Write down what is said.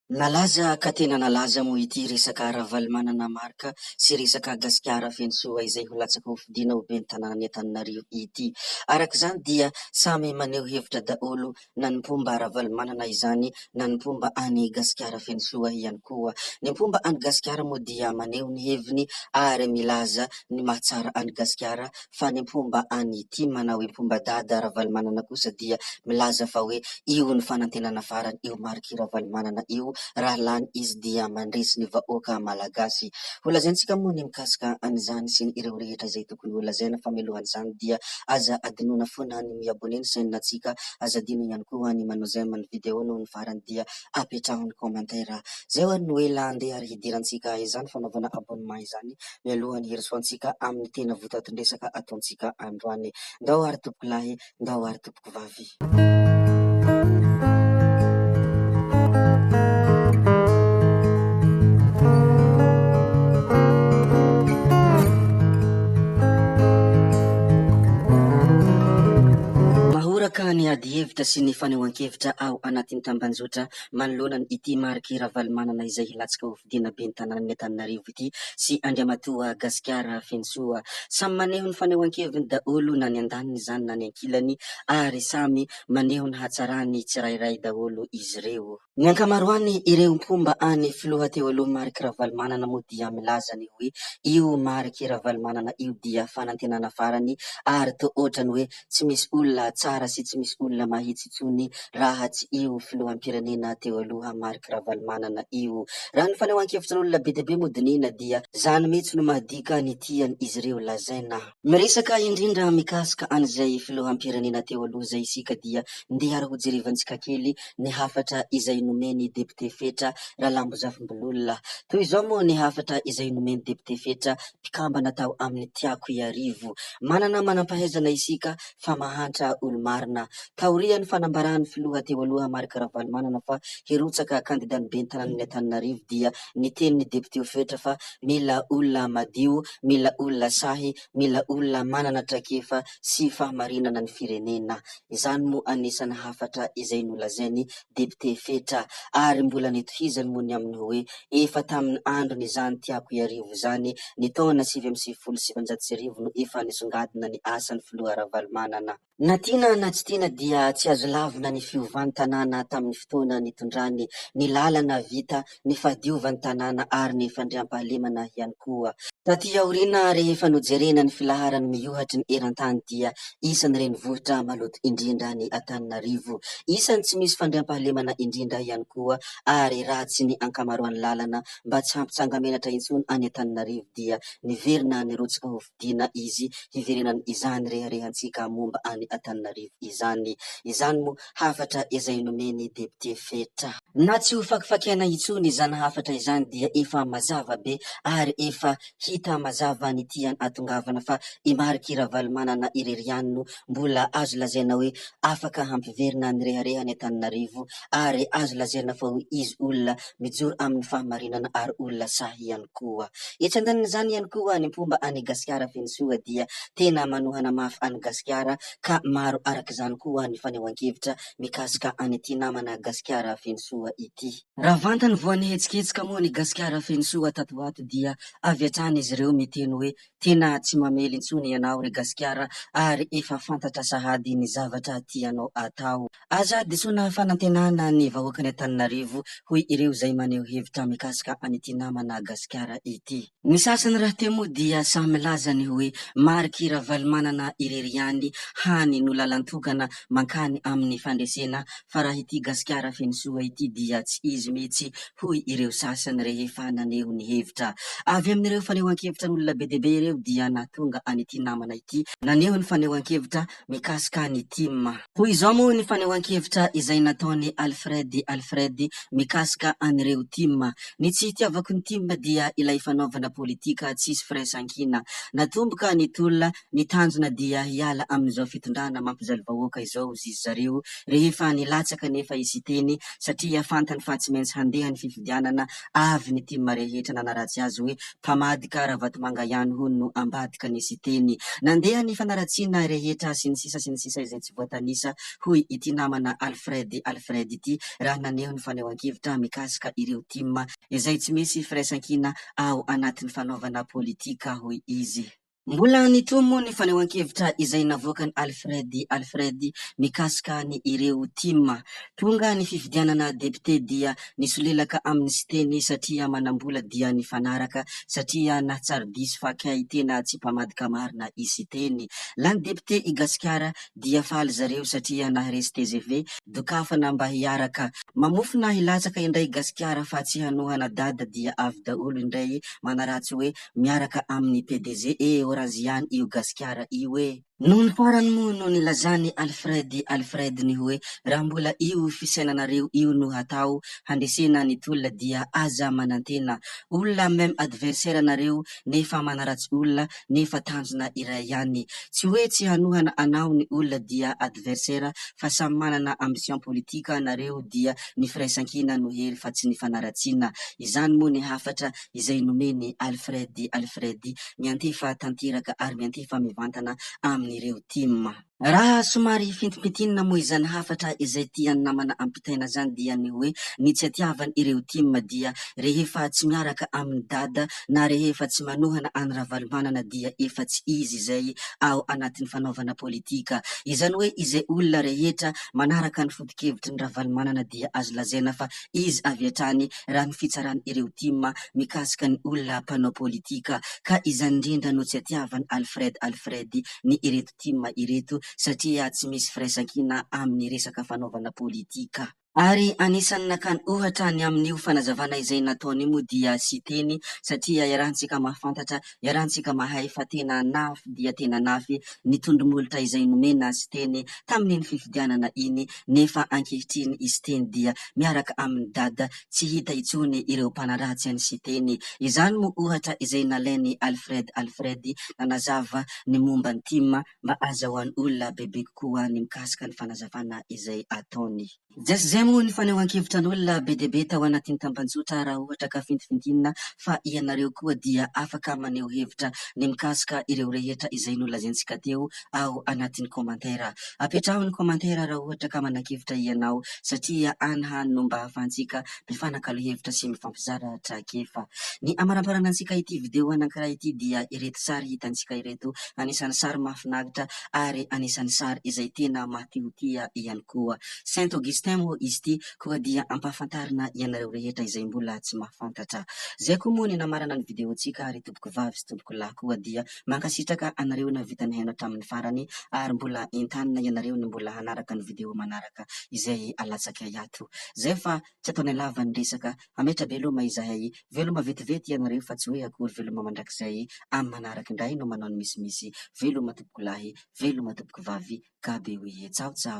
Nalaza ka tena nalaza moa ity resaka ravalimanana marika sy resaka gasikara fensoa izay ho latsaka ho fidina ho ben'ny tanàna Antananarivo ity. Araka izany dia samy maneho hevitra daholo na ny mpomba ravalimanana izany na ny mpomba any gasikara fensoa ihany koa. Ny mpomba any gasikara moa dia maneho ny heviny ary milaza ny mahatsara any gasikara, fa ny mpomba any Tima na hoe mpomba dada ravalimanana kosa dia milaza fa hoe io ny fanantenana farany, io mariky ravalimanana io raha lany izy dia mandresy ny vahoaka malagasy. Ho lazaintsika moa ny mikasika an'izany sy ny ireo rehetra izay tokony ho lazaina, fa mialohan'izany dia aza adinoina foana ny miabone ny sainantsika, aza adino ihany koa ny manao zay amin'ny video noho ny farany dia apetrahony komantera. Zay ho ny hoe andeha ary hidirantsika izany fanaovana abonnement izany mialohan'ny herisoantsika amin'ny tena votatondresaka ataontsika androany. Ndao ary tompoko lahy, ndao ary tompoko vavy. Ka ny ady hevitra sy ny fanehoan-kevitra ao anatin'ny tambanjotra manoloana ny ity mariky ravalimanana izay hilatsaka ho fidiana ben'ny tanàna Antananarivo ity sy andriamatoa gasikara fensoa. Samy maneho ny fanehoan-keviny daholo na ny andaniny izany na ny ankilany, ary samy maneho ny hatsarany tsirairay daholo izy ireo. Ny ankamaroany ireo mpomba any filoha teo aloha mariky ravalimanana moa dia milaza ny hoe io mariky ravalimanana io dia fanantenana farany, ary toa ohatrany hoe tsy misy olona tsara sy tsy misy olona mahitsy intsony raha tsy io filoham-pirenena teo aloha mariky ravalimanana io. Raha ny fanehoan-kevitran'olona be dia be moa dinina dia zany mihitsy no mahadika ny tiany izy ireo lazaina. Miresaka indrindra mikasika an'izay filoham-pirenena teo aloha izay isika dia ndeha ary ho jerevantsika kely ny hafatra izay nomeny depute fetra Ralambozafimbololona. Toy izao moa ny hafatra izay nomeny depute fetra mpikambana tao amin'ny Tiako Iarivo. Manam-pahaizana isika fa mahantra olo-marina. Taorian'ny fanambarahany filoha teo aloha mariky ravalimanana fa hirotsaka kandidany ben'ny tanàna Antananarivo dia ny tenin'ny depute fetra fa mila olona madio, mila olona sahy, mila olona manana traikefa sy fahamarinana ny firenena. Izany moa anisany hafatra izay nolazainy depute fetra, ary mbola nitohizany moa ny amin'ny hoe efa tamin'ny androny izany Tiako Iarivo izany ny taona 1997 no efa nisongadina ny asan'ny filoha ravalimanana. Na tiana na tsy tiana dia tsy azo lavina ny fiovan'ny tanàna tamin'ny fotoana nitondrany ny lalana vita, ny fahadiovan'ny tanàna ary ny fandriam-pahalemana ihany koa. Taty aoriana rehefa nojerena ny filaharany miohatry ny eran-tany dia isan'ny renivohitra maloto indrindra ny Antananarivo, isan'ny tsy misy fandriam-pahalemana indrindra ihany koa, ary ratsy ny ankamaroan'ny lalana mba tsy hampitsanga menatra intsony any Antananarivo dia niverina nirotsaka ho fidiana izy hiverenany izany reharehantsika momba any Antananarivo izany. Izany moa hafatra izay nomeny depute fetra. Na tsy ho fakifakiana intsony izany hafatra izany dia efa mazava be ary efa hita mazava ny tiany atongavana fa i mariky ravalimanana irery ihany no mbola azo lazaina hoe afaka hampiverina ny rehareha ny Antananarivo, ary azo lazaina fa hoe izy olona mijoro amin'ny fahamarinana ary olona sahy ihany koa. Etsy andanin'izany ihany koa ny mpomba any gasikara fensoa dia tena manohana mafy any gasikara, ka maro araka izany koa ny fanehoan-kevitra mikasika any ity namana gasikara fensoa ity. Raha vantany voan'ny hetsiketsika moa ny gasikara fensoa tato ato dia avy hatrany izy ireo miteny hoe tena tsy mamely intsony ianao re gasikara, ary efa fantatra sahady ny zavatra tianao atao. Aza disoina fanantenana ny vahoaka ny Antananarivo hoy ireo izay maneho hevitra mikasika any ity namana gasikara ity. Ny sasany raha teo moa dia samy milaza ny hoe mariky ravalimanana irery ihany hany no lalantogana mankany amin'ny fandresena, fa raha ity gasikara fensoa ity dia tsy izy mihitsy hoy ireo sasany rehefa naneho ny hevitra. Avy amin'ireo fanehoan-kevitra n'olona be dia be ireo dia nahatonga any ity namana ity naneho ny fanehoan-kevitra mikasika ny Tima. Hoy izao moa ny fanehoan-kevitra izay nataony Alfred mikasika an'ireo Tima: ny tsy hitiavako ny Tima dia ilay fanaovana politika tsisy firaisankina. Natomboka ny tolona, ny tanjona dia hiala amin'izao fitondrana mampijaly vahoaka izao izy zareo rehefa nilatsaka nefa izy teny satria fantany fa tsy maintsy handeha ny fifidianana avy ny tima rehetra nanaratsy azy hoe mpamadika Ravatomanga ihany hono no ambadika nisy teny. Nandeha ny fanaratsiana rehetra sy ny sisa izay tsy voatanisa hoy ity namana Alfred ity raha naneho ny fanehoan-kevitra mikasika ireo tima izay tsy misy firaisan-kina ao anatin'ny fanaovana politika hoy izy. Mbola nitomo ny fanehoan-kevitra izay navoaka ny Alfred mikasika ny ireo tima. Tonga ny fifidianana depute dia nisolilaka amin'ny sy teny satria manambola dia ny fanaraka satria na tsara diso fa kay tena tsy mpamadika marina isy teny. Lany depute i Gasikara dia faly zareo satria naharesy TGV dokafana mba hiaraka. Mamofona hilatsaka indray Gasikara fa tsy hanohana dada dia avy daholo indray manaratsy hoe miaraka amin'ny PDG Oraziany io Gasikara io e. Noho ny farany moa no nilazany Alfred ny hoe raha mbola io fisainanareo io no hatao handresena ny tolona dia aza manantena olona même adversaire nareo nefa manaratsy olona nefa tanjona iray ihany. Tsy hoe tsy hanohana anao ny olona dia adversaire fa samy manana ambition politika nareo dia ny firaisan-kina no hery fa tsy ny fanaratsiana. Izany moa ny hafatra izay nomeny Alfred miantefa tanteraka ary miantefa mivantana amin'ireo tima. Raha somary fintimpitinina moa izany hafatra izay tiany namana ampitaina zany dia ny hoe ny tsy hatiavany ireo tima dia rehefa tsy miaraka amin'ny dada na rehefa tsy manohana any Ravalomanana dia efa tsy izy zay ao anatin'ny fanaovana politika. Izany hoe izay olona rehetra manaraka ny foto-kevitry ny Ravalomanana dia azo lazaina fa izy avy hatrany raha ny fitsarany ireo tima mikasika ny olona mpanao politika. Ka izany indrindra no tsy hatiavany Alfred ny ireto tima ireto satria tsy misy firaisan-kina amin'ny resaka fanaovana politika. Ary anisany nakany ohatra ny amin'io fanazavana izay nataony moa dia sy teny satria iarahantsika mahafantatra, iarahantsika mahay fa tena nafy dia tena nafy ny tondromolotra izay nomena sy teny tamin'iny fifidianana iny nefa ankehitriny izy teny dia miaraka amin'ny dada tsy hita itsony ireo mpanaratsy any sy teny. Izany moa ohatra izay nalainy Alfred nanazava ny momba ny tima mba azahoan'ny olona bebe kokoa ny mikasika ny fanazavana izay ataony. Zay moa ny fanehoan-kevitran'olona be dia be tao anatin'ny tambanjotra raha ohatra ka fintifintinina fa ianareo koa dia afaka maneho hevitra ny mikasika ireo rehetra izay nolazaintsika teo ao anatin'ny komantera. Apetraho ny komantera raha ohatra ka manan-kevitra ianao satria any hany no mba hahafahantsika mifanakalo hevitra sy mifampizara traikefa. Ny amaramparana antsika ity video anankiray ity dia ireto sary hitantsika ireto anisan'ny sary mahafinaritra ary anisan'ny sary izay tena mahatihotia ihany koa. Saint Augustin moa izy ity koa dia ampahafantarina ianareo rehetra izay mbola tsy mahafantatra. Zay koa moa ny namarana ny video antsika ary tompoko vavy sy tompoko lahy koa dia mankasitraka anareo na vita ny haino hatramin'ny farany ary mbola entanina ianareo ny mbola hanaraka ny video manaraka izay alatsaka ato. Zay fa tsy ataony lava ny resaka hametra veloma izahay veloma vetivety ianareo fa tsy hoe akory veloma mandrakizay amin'ny manaraka indray no manao ny misimisy veloma tompoko lahy veloma tompoko vavy kabe hoe tsao tsao.